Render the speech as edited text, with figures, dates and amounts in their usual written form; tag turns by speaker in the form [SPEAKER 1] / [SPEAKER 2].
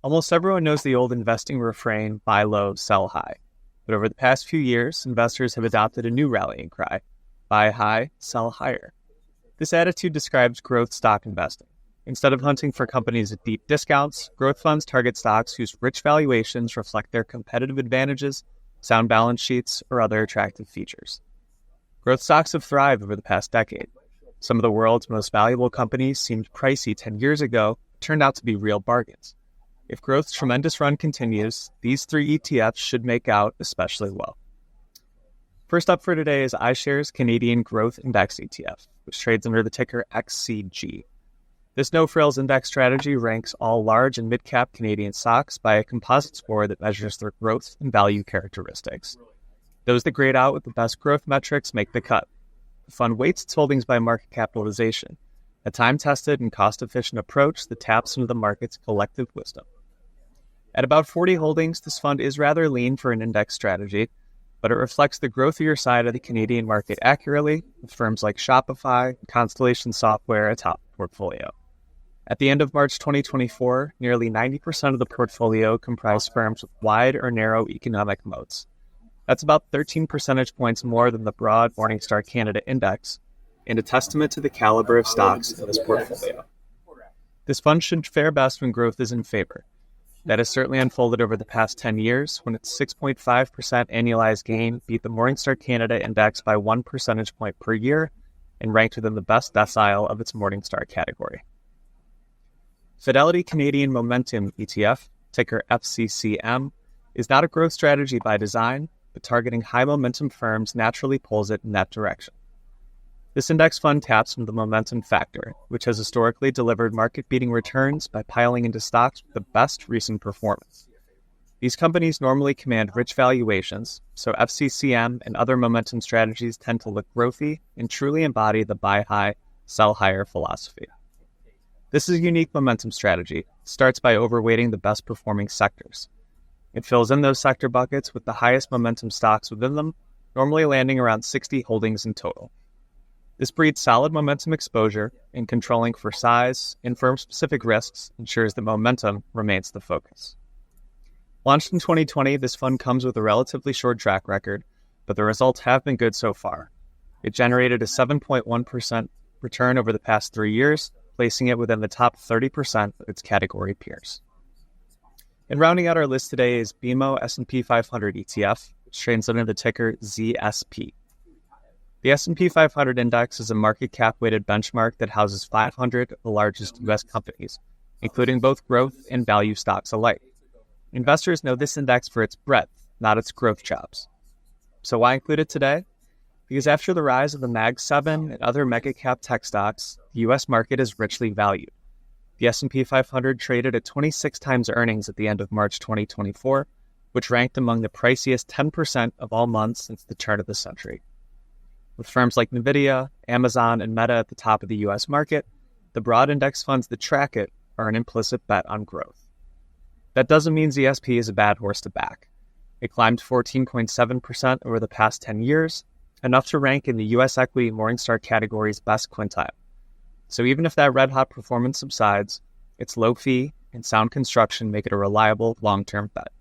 [SPEAKER 1] Almost everyone knows the old investing refrain, buy low, sell high. But over the past few years, investors have adopted a new rallying cry, buy high, sell higher. This attitude describes growth stock investing. Instead of hunting for companies at deep discounts, growth funds target stocks whose rich valuations reflect their competitive advantages, sound balance sheets, or other attractive features. Growth stocks have thrived over the past decade. Some of the world's most valuable companies seemed pricey 10 years ago, but turned out to be real bargains. If growth's tremendous run continues, these three ETFs should make out especially well. First up for today is iShares Canadian Growth Index ETF, which trades under the ticker XCG. This no-frills index strategy ranks all large and mid-cap Canadian stocks by a composite score that measures their growth and value characteristics. Those that grade out with the best growth metrics make the cut. The fund weights its holdings by market capitalization, a time-tested and cost-efficient approach that taps into the market's collective wisdom. At about 40 holdings, this fund is rather lean for an index strategy, but it reflects the growthier side of the Canadian market accurately, with firms like Shopify and Constellation Software atop the portfolio. At the end of March 2024, nearly 90% of the portfolio comprised firms with wide or narrow economic moats. That's about 13 percentage points more than the broad Morningstar Canada index, and a testament to the caliber of stocks in this portfolio. This fund should fare best when growth is in favor. That has certainly unfolded over the past 10 years, when its 6.5% annualized gain beat the Morningstar Canada index by 1 percentage point per year and ranked within the best decile of its Morningstar category. Fidelity Canadian Momentum ETF, ticker FCCM, is not a growth strategy by design, but targeting high-momentum firms naturally pulls it in that direction. This index fund taps into the momentum factor, which has historically delivered market-beating returns by piling into stocks with the best recent performance. These companies normally command rich valuations, so FCCM and other momentum strategies tend to look growthy and truly embody the buy high, sell higher philosophy. This is a unique momentum strategy. It starts by overweighting the best performing sectors. It fills in those sector buckets with the highest momentum stocks within them, normally landing around 60 holdings in total. This breeds solid momentum exposure, and controlling for size and firm-specific risks ensures that momentum remains the focus. Launched in 2020, this fund comes with a relatively short track record, but the results have been good so far. It generated a 7.1% return over the past 3 years, placing it within the top 30% of its category peers. And rounding out our list today is BMO S&P 500 ETF, which trades under the ticker ZSP. The S&P 500 index is a market cap-weighted benchmark that houses 500 of the largest U.S. companies, including both growth and value stocks alike. Investors know this index for its breadth, not its growth jobs. So why include it today? Because after the rise of the Mag 7 and other mega-cap tech stocks, the U.S. market is richly valued. The S&P 500 traded at 26 times earnings at the end of March 2024, which ranked among the priciest 10% of all months since the turn of the century. With firms like NVIDIA, Amazon, and Meta at the top of the U.S. market, the broad index funds that track it are an implicit bet on growth. That doesn't mean ZSP is a bad horse to back. It climbed 14.7% over the past 10 years, enough to rank in the U.S. equity Morningstar category's best quintile. So even if that red-hot performance subsides, its low fee and sound construction make it a reliable long-term bet.